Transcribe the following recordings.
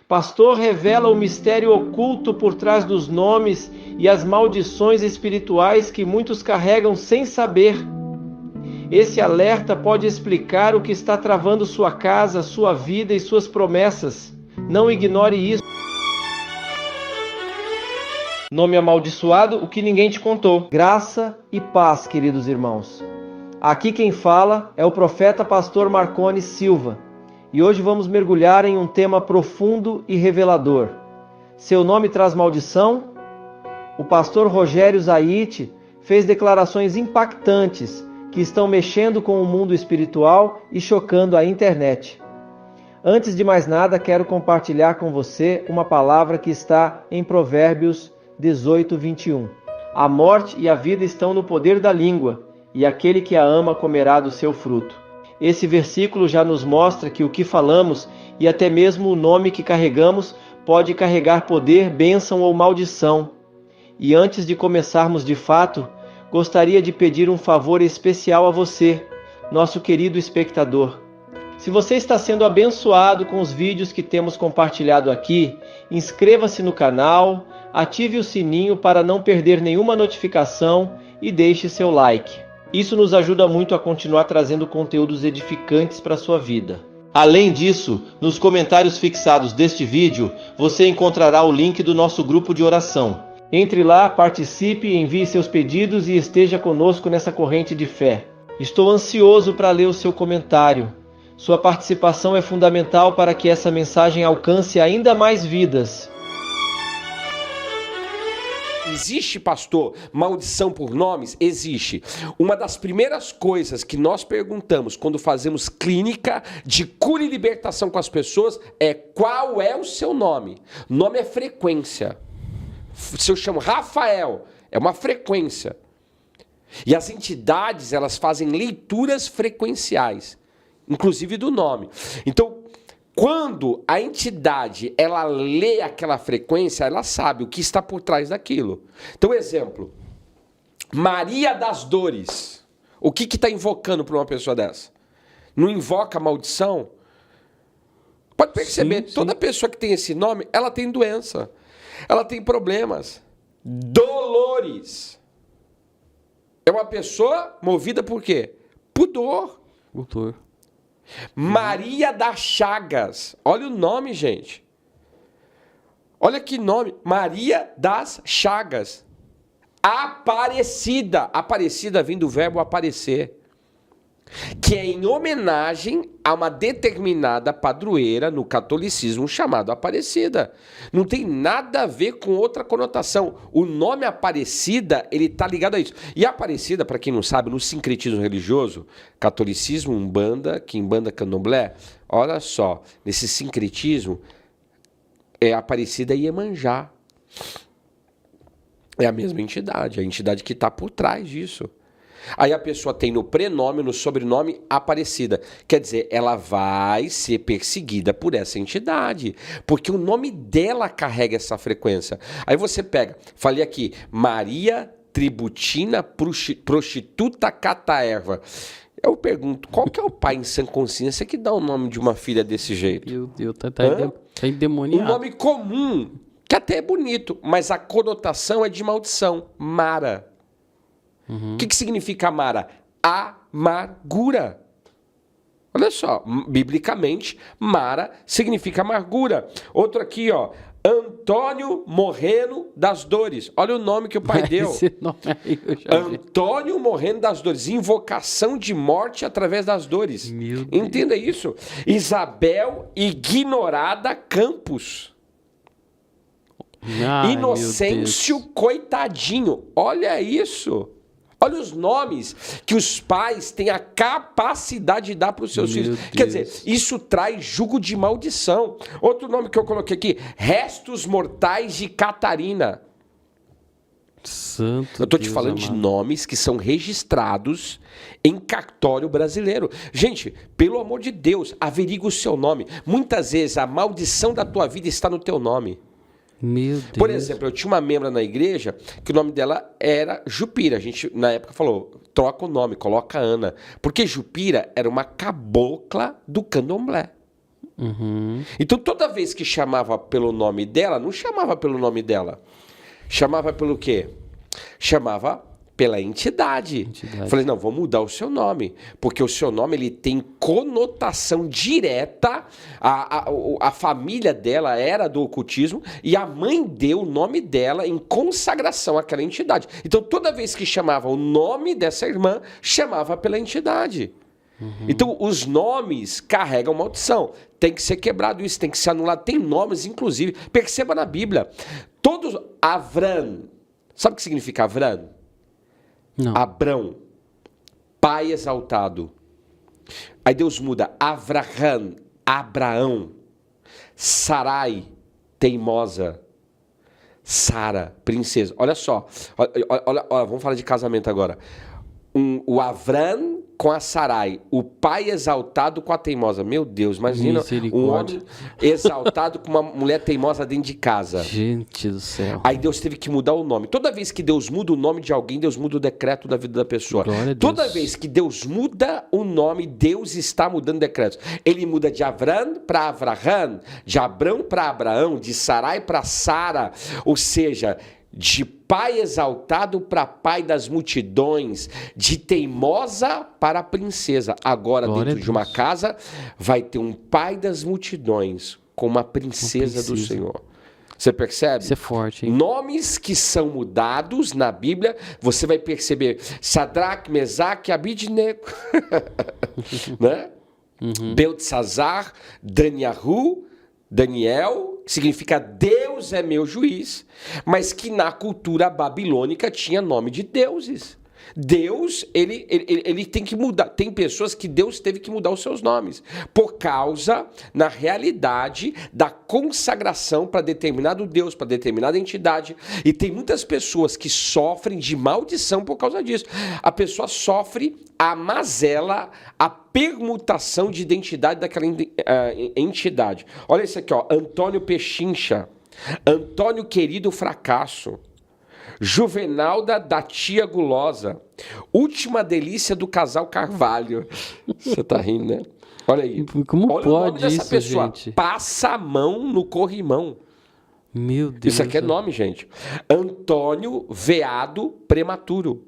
Pastor revela o mistério oculto por trás dos nomes e as maldições espirituais que muitos carregam sem saber. Esse alerta pode explicar o que está travando sua casa, sua vida e suas promessas. Não ignore isso. Nome amaldiçoado, o que ninguém te contou. Graça e paz, queridos irmãos. Aqui quem fala é o profeta pastor Marcone Silva. E hoje vamos mergulhar em um tema profundo e revelador. Seu nome traz maldição? O pastor Rogério Zaite fez declarações impactantes que estão mexendo com o mundo espiritual e chocando a internet. Antes de mais nada, quero compartilhar com você uma palavra que está em Provérbios 18, 21. A morte e a vida estão no poder da língua, e aquele que a ama comerá do seu fruto. Esse versículo já nos mostra que o que falamos e até mesmo o nome que carregamos pode carregar poder, bênção ou maldição. E antes de começarmos de fato, gostaria de pedir um favor especial a você, nosso querido espectador. Se você está sendo abençoado com os vídeos que temos compartilhado aqui, inscreva-se no canal, ative o sininho para não perder nenhuma notificação e deixe seu like. Isso nos ajuda muito a continuar trazendo conteúdos edificantes para a sua vida. Além disso, nos comentários fixados deste vídeo, você encontrará o link do nosso grupo de oração. Entre lá, participe, envie seus pedidos e esteja conosco nessa corrente de fé. Estou ansioso para ler o seu comentário. Sua participação é fundamental para que essa mensagem alcance ainda mais vidas. Existe, pastor, maldição por nomes? Existe. Uma das primeiras coisas que nós perguntamos quando fazemos clínica de cura e libertação com as pessoas é: qual é o seu nome? Nome é frequência. Se eu chamo Rafael, é uma frequência. E as entidades, elas fazem leituras frequenciais, inclusive do nome. Então, quando a entidade ela lê aquela frequência, ela sabe o que está por trás daquilo. Então, exemplo, Maria das Dores. O que está invocando para uma pessoa dessa? Não invoca maldição? Pode perceber, sim. Toda pessoa que tem esse nome, ela tem doença. Ela tem problemas. Dolores. É uma pessoa movida por quê? Por dor. Dor. Maria das Chagas. Olha o nome, gente. Olha que nome. Maria das Chagas. Aparecida. Aparecida vem do verbo aparecer, que é em homenagem a uma determinada padroeira no catolicismo chamada Aparecida. Não tem nada a ver com outra conotação. O nome Aparecida, ele está ligado a isso. E Aparecida, para quem não sabe, no sincretismo religioso, catolicismo, umbanda, quimbanda, candomblé, olha só, nesse sincretismo, Aparecida e Iemanjá. É a mesma entidade, a entidade que está por trás disso. Aí a pessoa tem no prenome, no sobrenome, Aparecida. Quer dizer, ela vai ser perseguida por essa entidade, porque o nome dela carrega essa frequência. Aí você pega, falei aqui, Maria Tributina Prostituta Cataerva. Eu pergunto, qual que é o pai em sã consciência que dá o nome de uma filha desse jeito? Meu Deus, tá endemoniado. Um nome comum, que até é bonito, mas a conotação é de maldição. Mara. O que significa Mara? Amargura. Olha só, biblicamente, Mara significa amargura. Outro aqui, ó, Antônio Moreno das Dores. Olha o nome que o pai deu. Esse nome aí eu já vi. Antônio Moreno das Dores. Invocação de morte através das dores. Meu Deus. Entenda isso. Isabel Ignorada Campos. Ai, Inocêncio Coitadinho. Olha isso. Olha os nomes que os pais têm a capacidade de dar para os seus filhos. Quer dizer, isso traz jugo de maldição. Outro nome que eu coloquei aqui, Restos Mortais de Catarina. Santo Eu estou te Deus falando amado. de nomes que são registrados em cartório brasileiro. Gente, pelo amor de Deus, averigue o seu nome. Muitas vezes a maldição da tua vida está no teu nome. Meu Deus. Por exemplo, eu tinha uma membra na igreja que o nome dela era Jupira. A gente, na época, falou, troca o nome, coloca Ana. Porque Jupira era uma cabocla do candomblé. Uhum. Então, toda vez que chamava pelo nome dela, não chamava pelo nome dela. Chamava pelo quê? Chamava pela entidade. Falei, não, vou mudar o seu nome. Porque o seu nome ele tem conotação direta. A família dela era do ocultismo e a mãe deu o nome dela em consagração àquela entidade. Então, toda vez que chamava o nome dessa irmã, chamava pela entidade. Então, os nomes carregam maldição. Tem que ser quebrado isso, tem que ser anulado. Tem nomes, inclusive, perceba na Bíblia. Todos, Avram, sabe o que significa Avram? Não. Abrão, pai exaltado. Aí Deus muda, Avraham, Abraão. Sarai, teimosa. Sara, princesa. Olha só, olha, vamos falar de casamento agora. O Avram com a Sarai, o pai exaltado com a teimosa. Meu Deus, imagina um homem exaltado com uma mulher teimosa dentro de casa. Gente do céu. Aí Deus teve que mudar o nome. Toda vez que Deus muda o nome de alguém, Deus muda o decreto da vida da pessoa. Toda vez que Deus muda o nome, Deus está mudando decretos. Ele muda de Avram para Avraham, de Abrão para Abraão, de Sarai para Sara. Ou seja, de pai exaltado para pai das multidões, de teimosa para princesa. Agora, dentro de uma casa, vai ter um pai das multidões com uma princesa do Senhor. Você percebe? Isso é forte, hein? Nomes que são mudados na Bíblia, você vai perceber Sadraque, Mesaque, Abidnego, né? Beltesazar, Daniel, que significa Deus é meu juiz, mas que na cultura babilônica tinha nome de deuses. Deus, ele tem que mudar. Tem pessoas que Deus teve que mudar os seus nomes, por causa, na realidade, da consagração para determinado Deus, para determinada entidade. E tem muitas pessoas que sofrem de maldição por causa disso. A pessoa sofre a mazela, a permutação de identidade daquela entidade. Olha isso aqui, ó. Antônio Pechincha, Antônio Querido Fracasso, Juvenalda da Tia Gulosa, Última Delícia do Casal Carvalho. Você tá rindo, né? Olha aí. Como olha pode o nome dessa isso, pessoa. gente? Passa a mão no corrimão. Meu Deus. Isso aqui é nome, gente. Antônio Veado Prematuro.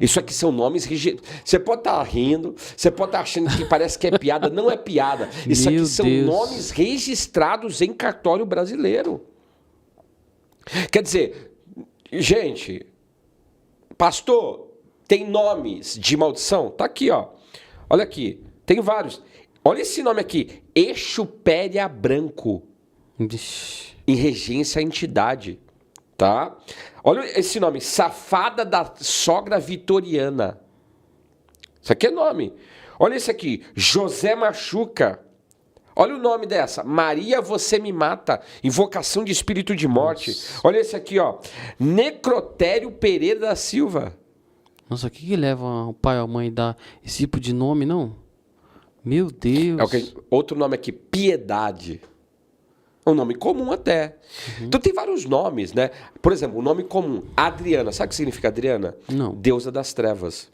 Isso aqui são nomes registrados. Você pode estar rindo, você pode estar achando que parece que é piada. Não é piada. Isso aqui são nomes registrados em cartório brasileiro. Quer dizer, gente, pastor, tem nomes de maldição? Tá aqui, ó. Olha aqui, tem vários. Olha esse nome aqui, Exupéria Branco, em regência à entidade, tá? Olha esse nome, Safada da Sogra Vitoriana. Isso aqui é nome. Olha esse aqui, José Machuca. Olha o nome dessa, Maria Você Me Mata, invocação de espírito de morte. Nossa. Olha esse aqui, ó, Necrotério Pereira da Silva. Nossa, o que leva o pai ou a mãe a dar esse tipo de nome, não? Meu Deus. Outro nome aqui, Piedade. É um nome comum até. Então tem vários nomes, né? Por exemplo, o nome comum, Adriana. Sabe o que significa Adriana? Não. Deusa das trevas.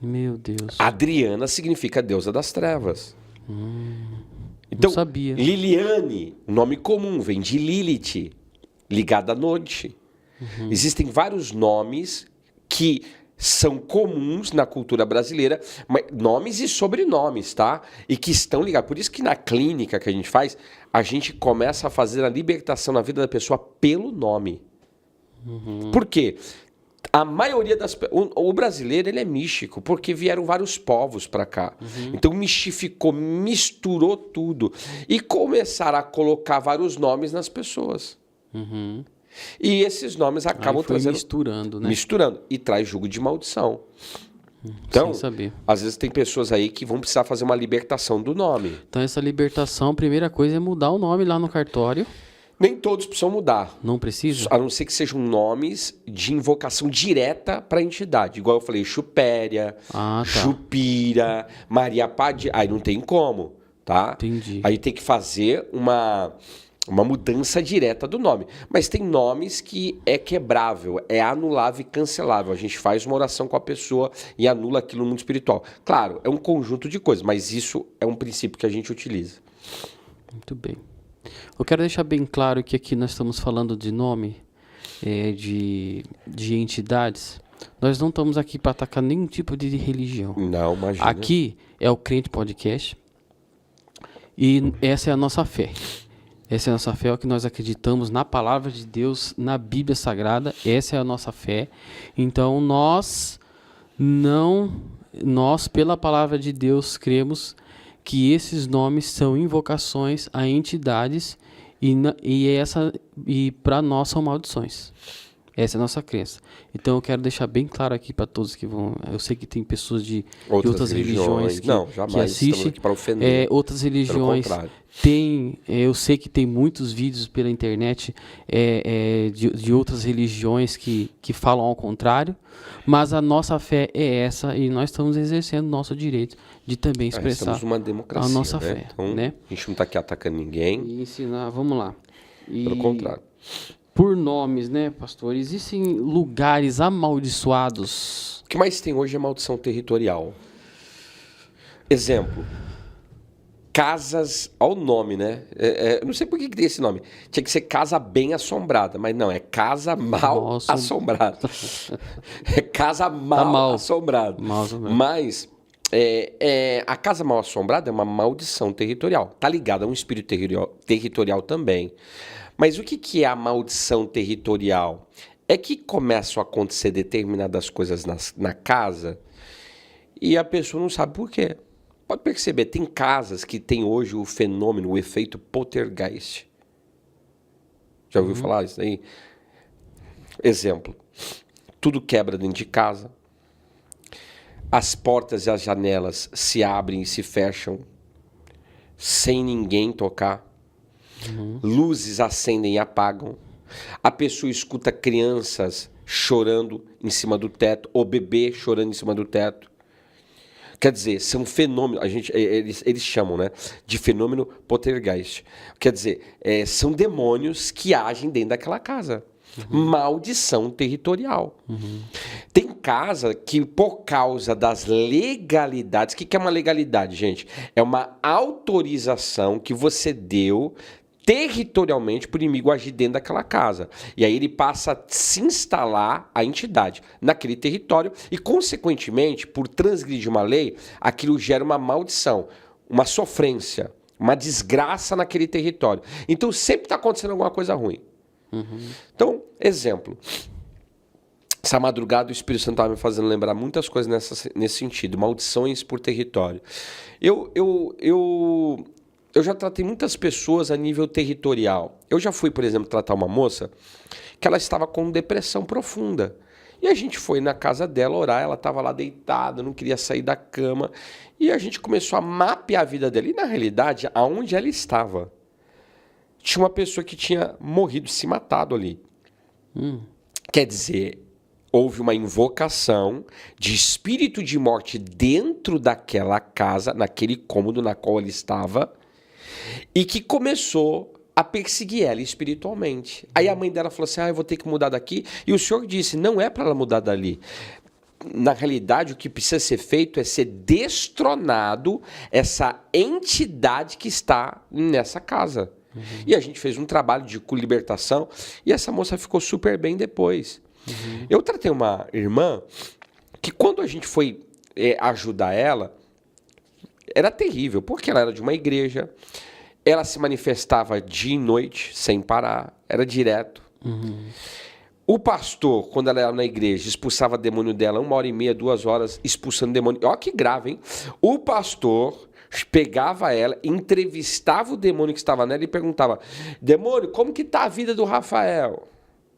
Meu Deus. Adriana significa deusa das trevas. Então, não sabia. Liliane, nome comum, vem de Lilith, ligada à noite. Existem vários nomes que são comuns na cultura brasileira, nomes e sobrenomes, tá? E que estão ligados. Por isso que na clínica que a gente faz, a gente começa a fazer a libertação na vida da pessoa pelo nome. Por quê? A maioria das... O brasileiro, ele é místico, porque vieram vários povos para cá. Então, mistificou, misturou tudo. E começaram a colocar vários nomes nas pessoas. E esses nomes acabam trazendo... misturando, né? Misturando. E traz jugo de maldição. Então, sem saber. Às vezes tem pessoas aí que vão precisar fazer uma libertação do nome. Então, essa libertação, a primeira coisa é mudar o nome lá no cartório. Nem todos precisam mudar. Não precisa? A não ser que sejam nomes de invocação direta para a entidade. Igual eu falei, Chupéria, Jupira, Maria Padilha. Aí não tem como, tá? Entendi. Aí tem que fazer uma uma mudança direta do nome. Mas tem nomes que é quebrável, é anulável e cancelável. A gente faz uma oração com a pessoa e anula aquilo no mundo espiritual. Claro, é um conjunto de coisas, mas isso é um princípio que a gente utiliza. Muito bem. Eu quero deixar bem claro que aqui nós estamos falando de nome, de entidades. Nós não estamos aqui para atacar nenhum tipo de religião. Não, imagina. Aqui é o Crente Podcast e essa é a nossa fé. Essa é a nossa fé, é o que nós acreditamos na palavra de Deus, na Bíblia Sagrada. Essa é a nossa fé. Então nós, pela palavra de Deus, cremos que esses nomes são invocações a entidades e para nós são maldições. Essa é a nossa crença. Então eu quero deixar bem claro aqui para todos que vão... Eu sei que tem pessoas de outras religiões que assistem. Aqui para ofender. Outras religiões tem... Eu sei que tem muitos vídeos pela internet de outras religiões que falam ao contrário. Mas a nossa fé é essa e nós estamos exercendo o nosso direito de também expressar estamos numa democracia, a nossa fé. Então, né? A gente não está aqui atacando ninguém. E ensinar... Vamos lá. Pelo contrário. Por nomes, né, pastor? Existem lugares amaldiçoados. O que mais tem hoje é maldição territorial. Exemplo. Casas... Olha o nome, né? Não sei por que tem esse nome. Tinha que ser casa bem assombrada, mas não, é casa mal assombrada. É casa mal assombrada. Mas a casa mal assombrada é uma maldição territorial. Tá ligada a um espírito territorial também. Mas o que é a maldição territorial? É que começam a acontecer determinadas coisas na casa e a pessoa não sabe por quê. Pode perceber, tem casas que tem hoje o fenômeno, o efeito poltergeist. Já ouviu falar isso aí? Exemplo, tudo quebra dentro de casa, as portas e as janelas se abrem e se fecham sem ninguém tocar. Luzes acendem e apagam. A pessoa escuta crianças chorando em cima do teto ou bebê chorando em cima do teto. Quer dizer, são fenômenos, eles chamam, né, de fenômeno poltergeist. Quer dizer, são demônios que agem dentro daquela casa. Maldição territorial. Tem casa que, por causa das legalidades... O que é uma legalidade, gente? É uma autorização que você deu territorialmente para o inimigo agir dentro daquela casa. E aí ele passa a se instalar a entidade naquele território e, consequentemente, por transgredir uma lei, aquilo gera uma maldição, uma sofrência, uma desgraça naquele território. Então sempre está acontecendo alguma coisa ruim. Então, exemplo. Essa madrugada o Espírito Santo estava me fazendo lembrar muitas coisas nesse sentido, maldições por território. Eu já tratei muitas pessoas a nível territorial. Eu já fui, por exemplo, tratar uma moça que ela estava com depressão profunda. E a gente foi na casa dela orar, ela estava lá deitada, não queria sair da cama. E a gente começou a mapear a vida dela. E, na realidade, aonde ela estava, tinha uma pessoa que tinha morrido, se matado ali. Quer dizer, houve uma invocação de espírito de morte dentro daquela casa, naquele cômodo na qual ela estava, e que começou a perseguir ela espiritualmente. Aí a mãe dela falou assim, eu vou ter que mudar daqui. E o senhor disse, não é para ela mudar dali. Na realidade, o que precisa ser feito é ser destronado essa entidade que está nessa casa. E a gente fez um trabalho de libertação e essa moça ficou super bem depois. Eu tratei uma irmã que quando a gente foi ajudar ela, era terrível, porque ela era de uma igreja, ela se manifestava dia e noite, sem parar, era direto. O pastor, quando ela era na igreja, expulsava demônio dela 1h30, 2 horas, expulsando demônio. Olha que grave, hein? O pastor pegava ela, entrevistava o demônio que estava nela e perguntava, demônio, como que tá a vida do Rafael?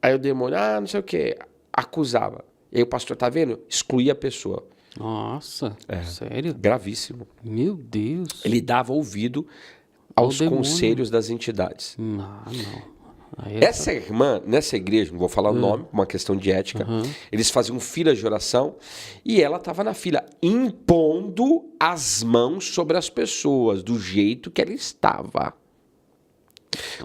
Aí o demônio, não sei o quê, acusava. E aí o pastor, tá vendo? Excluía a pessoa. Nossa, sério? Gravíssimo. Meu Deus. Ele dava ouvido aos conselhos das entidades. Não. Essa irmã, nessa igreja, não vou falar o nome, uma questão de ética, eles faziam filas de oração e ela estava na fila, impondo as mãos sobre as pessoas, do jeito que ela estava.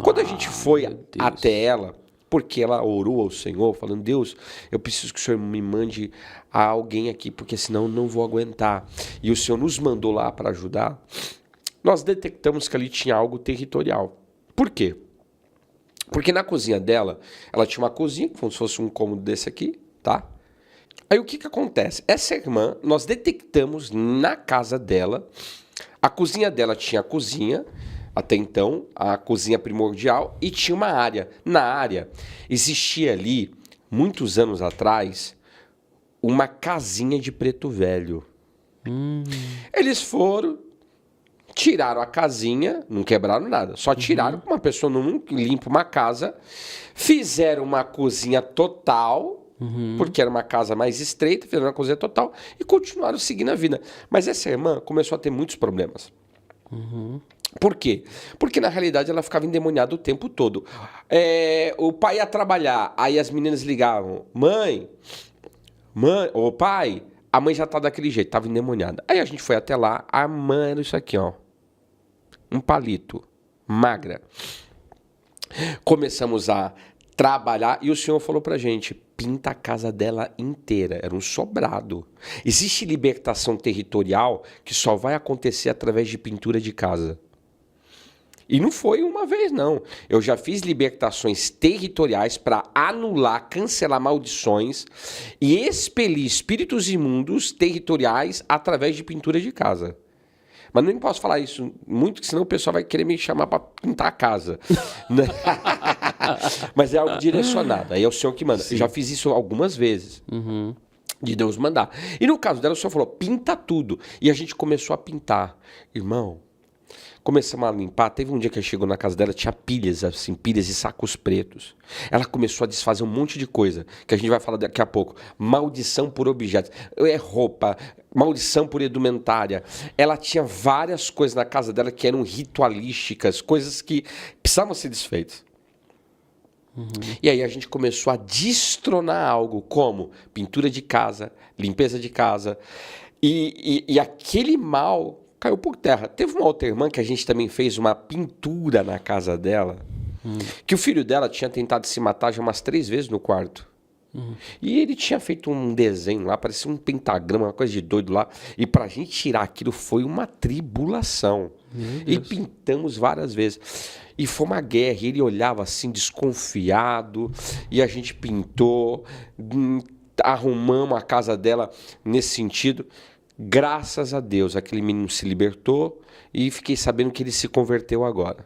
Quando a gente foi meu Deus. até ela, porque ela orou ao Senhor, falando, Deus, eu preciso que o Senhor me mande a alguém aqui, porque senão eu não vou aguentar. E o Senhor nos mandou lá para ajudar. Nós detectamos que ali tinha algo territorial. Por quê? Porque na cozinha dela, ela tinha uma cozinha, como se fosse um cômodo desse aqui, tá? Aí o que acontece? Essa irmã, nós detectamos na casa dela, a cozinha dela tinha a cozinha, até então, a cozinha primordial, e tinha uma área. Na área, existia ali, muitos anos atrás, uma casinha de preto velho. Eles foram, tiraram a casinha, não quebraram nada, só tiraram, uma pessoa não limpa uma casa, fizeram uma cozinha total, porque era uma casa mais estreita, fizeram uma cozinha total e continuaram seguindo a vida. Mas essa irmã começou a ter muitos problemas. Por quê? Porque na realidade ela ficava endemoniada o tempo todo. O pai ia trabalhar, aí as meninas ligavam, mãe, ô pai, a mãe já tá daquele jeito, tava endemoniada. Aí a gente foi até lá, a mãe era isso aqui, ó. Um palito, magra. Começamos a trabalhar e o Senhor falou pra gente, pinta a casa dela inteira, era um sobrado. Existe libertação territorial que só vai acontecer através de pintura de casa. E não foi uma vez, não. Eu já fiz libertações territoriais para anular, cancelar maldições e expelir espíritos imundos territoriais através de pintura de casa. Mas não posso falar isso muito, porque senão o pessoal vai querer me chamar para pintar a casa. Mas é algo direcionado. Aí é o Senhor que manda. Eu já fiz isso algumas vezes. De Deus mandar. E no caso dela, o Senhor falou, pinta tudo. E a gente começou a pintar. Irmão, começamos a limpar. Teve um dia que chegou na casa dela, tinha pilhas, assim, pilhas e sacos pretos. Ela começou a desfazer um monte de coisa, que a gente vai falar daqui a pouco. Maldição por objetos. Roupa, maldição por indumentária. Ela tinha várias coisas na casa dela que eram ritualísticas, coisas que precisavam ser desfeitas. E aí a gente começou a destronar algo como pintura de casa, limpeza de casa. E aquele mal caiu por terra. Teve uma outra irmã que a gente também fez uma pintura na casa dela, que o filho dela tinha tentado se matar já umas 3 vezes no quarto. E ele tinha feito um desenho lá, parecia um pentagrama, uma coisa de doido lá. E pra gente tirar aquilo foi uma tribulação. E pintamos várias vezes. E foi uma guerra. E ele olhava assim, desconfiado. E a gente pintou, arrumamos a casa dela nesse sentido. Graças a Deus, aquele menino se libertou e fiquei sabendo que ele se converteu agora.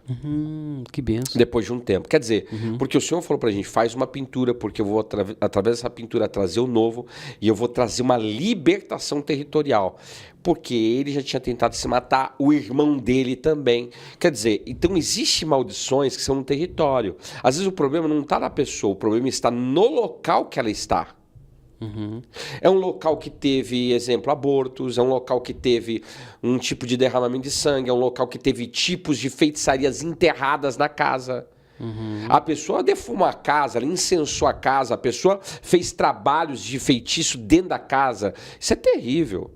Que benção. Depois de um tempo. Quer dizer, porque o Senhor falou pra gente, faz uma pintura, porque eu vou, através dessa pintura, trazer o novo e eu vou trazer uma libertação territorial. Porque ele já tinha tentado se matar, o irmão dele também. Quer dizer, então existem maldições que são no território. Às vezes o problema não está na pessoa, o problema está no local que ela está. É um local que teve, exemplo, abortos, é um local que teve um tipo de derramamento de sangue, é um local que teve tipos de feitiçarias enterradas na casa. A pessoa defumou a casa, ela incensou a casa, a pessoa fez trabalhos de feitiço dentro da casa. Isso é terrível.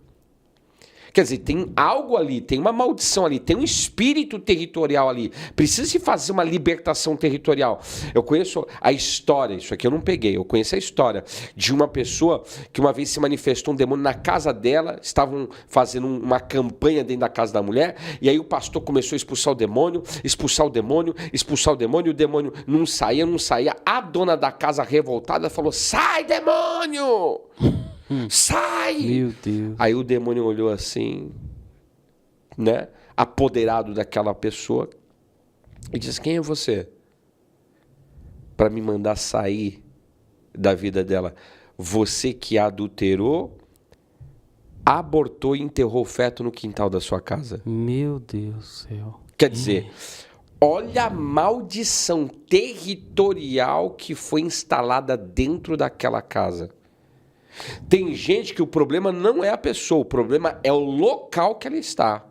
Quer dizer, tem algo ali, tem uma maldição ali, tem um espírito territorial ali. Precisa se fazer uma libertação territorial. Eu conheço a história, isso aqui eu não peguei, eu conheço a história de uma pessoa que uma vez se manifestou um demônio na casa dela, estavam fazendo uma campanha dentro da casa da mulher, e aí o pastor começou a expulsar o demônio, expulsar o demônio, expulsar o demônio, e o demônio não saía. A dona da casa revoltada falou, sai demônio! Sai! Meu Deus. Aí o demônio olhou assim, né? Apoderado daquela pessoa e disse, quem é você? Para me mandar sair da vida dela. Você que adulterou, abortou e enterrou o feto no quintal da sua casa. Meu Deus do céu. Quer dizer, olha a maldição territorial que foi instalada dentro daquela casa. Tem gente que o problema não é a pessoa, o problema é o local que ela está.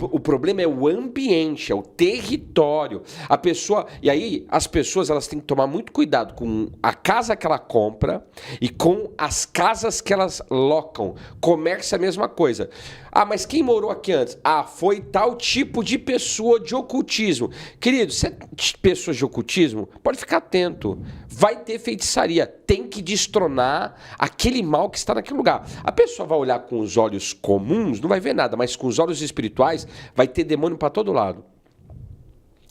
O problema é o ambiente, é o território. A pessoa, e aí as pessoas elas têm que tomar muito cuidado com a casa que ela compra e com as casas que elas locam. Comércio é a mesma coisa. Ah, mas quem morou aqui antes? Ah, foi tal tipo de pessoa de ocultismo. Querido, se é pessoas de ocultismo, pode ficar atento. Vai ter feitiçaria. Tem que destronar aquele mal que está naquele lugar. A pessoa vai olhar com os olhos comuns, não vai ver nada, mas com os olhos espirituais, vai ter demônio para todo lado.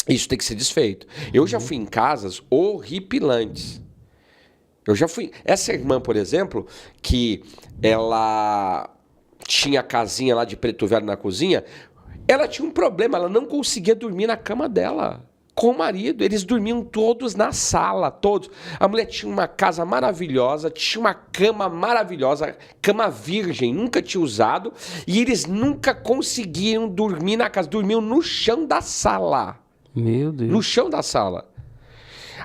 Isso tem que ser desfeito. Eu já fui em casas horripilantes. Eu já fui. Essa irmã, por exemplo, que ela tinha a casinha lá de preto velho na cozinha, ela tinha um problema, ela não conseguia dormir na cama dela com o marido. Eles dormiam todos na sala, todos. A mulher tinha uma casa maravilhosa, tinha uma cama maravilhosa, cama virgem, nunca tinha usado, e eles nunca conseguiam dormir na casa, dormiam no chão da sala. Meu Deus. No chão da sala.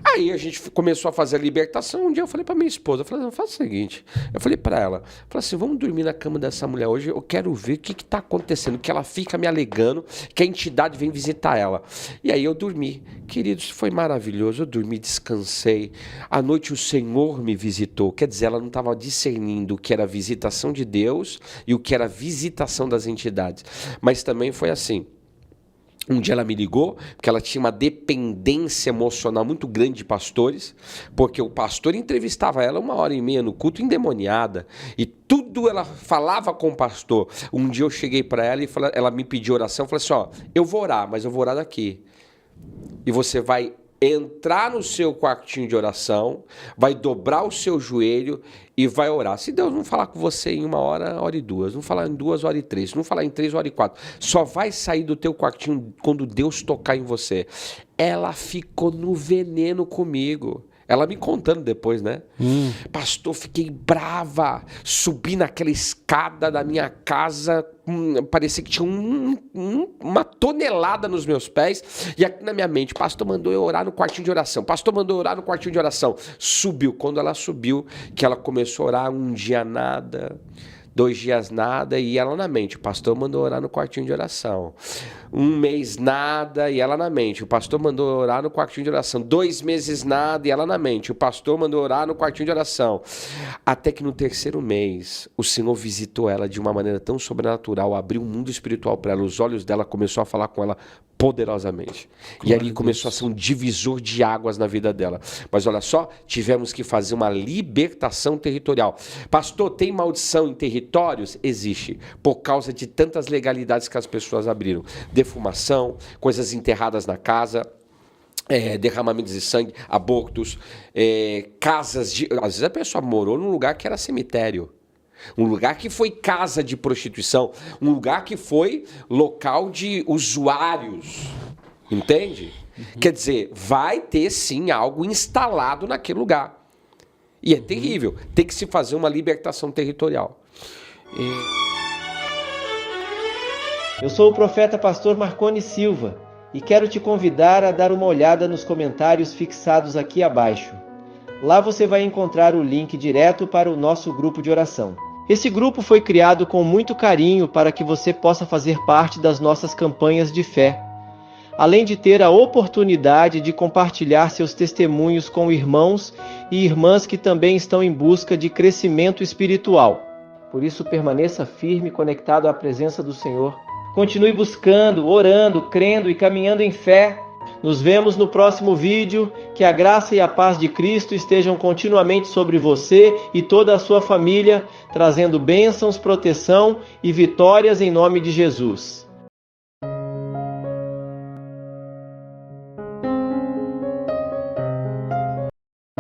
Aí a gente começou a fazer a libertação. Um dia eu falei pra minha esposa, eu falei, não, faz o seguinte. Eu falei pra ela, falei assim, vamos dormir na cama dessa mulher hoje, eu quero ver o que tá acontecendo, que ela fica me alegando, que a entidade vem visitar ela. E aí eu dormi. Queridos, foi maravilhoso, eu dormi, descansei. À noite o Senhor me visitou, quer dizer, ela não estava discernindo o que era a visitação de Deus e o que era a visitação das entidades. Mas também foi assim. Um dia ela me ligou, porque ela tinha uma dependência emocional muito grande de pastores, porque o pastor entrevistava ela 1h30 no culto, endemoniada, e tudo ela falava com o pastor. Um dia eu cheguei para ela e ela me pediu oração, eu falei assim, ó, eu vou orar, mas eu vou orar daqui. E você vai entrar no seu quartinho de oração, vai dobrar o seu joelho e vai orar. Se Deus não falar com você em 1 hora, ore 2. Não falar em 2, ore 3. Não falar em 3, ore 4. Só vai sair do teu quartinho quando Deus tocar em você. Ela ficou no veneno comigo. Ela me contando depois, né? Pastor, fiquei brava. Subi naquela escada da minha casa, parecia que tinha uma tonelada nos meus pés. E aqui na minha mente, pastor mandou eu orar no quartinho de oração. Pastor mandou eu orar no quartinho de oração. Subiu. Quando ela subiu, que ela começou a orar, 1 dia nada, 2 dias nada, e ela na mente, o pastor mandou orar no quartinho de oração. 1 mês nada, e ela na mente, o pastor mandou orar no quartinho de oração. 2 meses nada, e ela na mente, o pastor mandou orar no quartinho de oração. Até que no 3º mês, o Senhor visitou ela de uma maneira tão sobrenatural, abriu um mundo espiritual para ela, os olhos dela começou a falar com ela poderosamente. E ali começou a ser um divisor de águas na vida dela. Mas olha só, tivemos que fazer uma libertação territorial. Pastor, tem maldição em territórios? Existe, por causa de tantas legalidades que as pessoas abriram. Defumação, coisas enterradas na casa, derramamentos de sangue, abortos, casas de... Às vezes a pessoa morou num lugar que era cemitério. Um lugar que foi casa de prostituição, um lugar que foi local de usuários, entende? Quer dizer, vai ter sim algo instalado naquele lugar. E é terrível, tem que se fazer uma libertação territorial. Eu sou o profeta pastor Marconi Silva e quero te convidar a dar uma olhada nos comentários fixados aqui abaixo. Lá você vai encontrar o link direto para o nosso grupo de oração. Esse grupo foi criado com muito carinho para que você possa fazer parte das nossas campanhas de fé, além de ter a oportunidade de compartilhar seus testemunhos com irmãos e irmãs que também estão em busca de crescimento espiritual. Por isso, permaneça firme, conectado à presença do Senhor. Continue buscando, orando, crendo e caminhando em fé. Nos vemos no próximo vídeo. Que a graça e a paz de Cristo estejam continuamente sobre você e toda a sua família, trazendo bênçãos, proteção e vitórias em nome de Jesus.